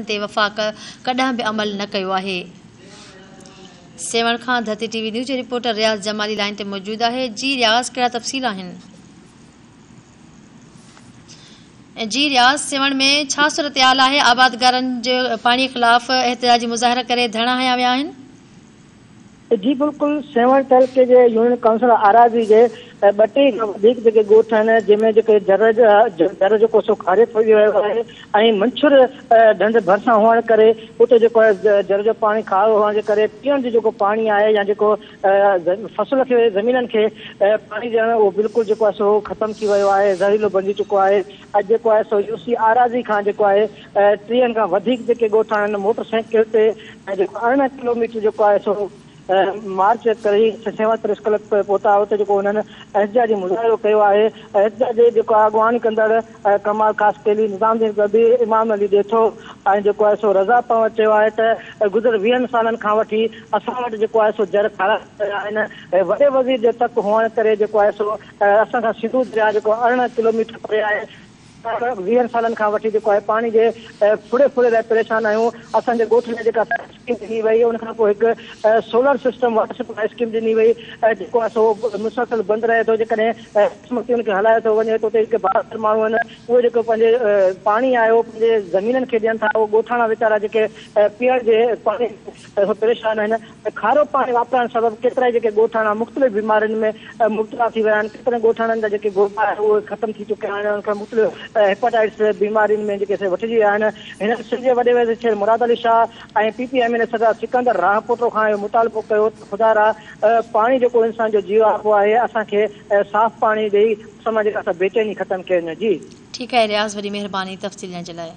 ते वफ़ाक़ कॾहिं बि अमल न कयो आहे। सेवण खां धरती टीवी न्यूज़ जो रिपोर्टर रियाज़ जमाली लाइन ते मौजूद आहे। जी रियाज़, कहिड़ा तफ़सील आहिनि? जी रियाज़, सेवण में छा सूरत-हाल आहे? आबादगारनि जो पाणी ख़िलाफ़ एहतिजाजी मुज़ाहिरा करे धरना हया विया आहिनि? जी बिल्कुल, सेवण तहलके के यूनियन काउंसिल आराज़ी के 2 खां वधीक जेके ॻोठ आहिनि जंहिंमें जेके दर जेको सो खारिज थी वियो आहे ऐं मंछर ढंढ भरिसां हुअण करे उते जेको आहे दर जो पाणी खारो हुअण जे करे पीअण जो जेको पाणी आहे या जेको फसल खे ज़मीननि खे पाणी ॾियणु उहो बिल्कुलु जेको आहे सो ख़तमु थी वियो आहे, ज़हरीलो बणिजी चुको आहे। अॼु जेको आहे सो यूसी आराज़ी खां जेको आहे 30 खां वधीक जेके ॻोठ आहिनि मोटरसाइकिल ते ऐं जेको 18 किलोमीटर जेको आहे सो मार्च करे सेवा प्रेस क्लब पहुता उते जेको उन्हनि एहतिजाजी मुज़ाहिरो कयो आहे। एहतिजाजी जेको अॻवानी कंदड़ कमाल कासकेली, निज़ामुद्दीन गद्दी, इमाम अली ॾेठो ऐं जेको आहे सो रज़ा पंवर चयो आहे त गुज़र 20 सालनि खां वठी असां वटि जेको आहे सो जर खारा कया आहिनि। वॾे वज़ीर जे तक हुअण करे जेको आहे सो असां खां सिंधू दरिया जेको 18 किलोमीटर परे आहे। 20 सालनि खां वठी जेको आहे पाणी जे फुड़े लाइ परेशान आहियूं। असांजे ॻोठ में जेका स्कीम ॾिनी वई उन खां पोइ हिकु solar system water supply scheme ॾिनी वई जेको आहे सो मुसलसल बंदि रहे थो। जेकॾहिं उनखे हलाए थो वञे त उते जेके बहादुर माण्हू आहिनि उहे जेको पंहिंजे पाणी आहे उहो पंहिंजे ज़मीननि खे ॾियनि था। उहे ॻोठाणा वीचारा जेके पीअण जे पाणी परेशान आहिनि। खारो पाणी वापरण सबबु केतिरा ई जेके ॻोठाणा मुख़्तलिफ़ बीमारियुनि में मुब्तला थी विया आहिनि। केतिरनि ॻोठाणनि जा जेके गोबा आहे उहे ख़तमु थी चुकिया आहिनि। उनखां मुख़्तलिफ़ हेपेटाइटिस बीमारियुनि में जेके वठिजी विया आहिनि। हिन सिंध जे वॾे वज़ीर मुराद अली शाह ऐं PPM सदर सिकंदर राहपोटो खां मुतालबो कयो त ख़ुदा पाणी जेको इंसान जो जीव आहे आहे असांखे साफ़ पाणी ॾेई समाज जेका बेचैनी ख़तमु कयो। जी ठीकु आहे रियाज़, वॾी महिरबानी तफ़सील ॾियण जे लाइ।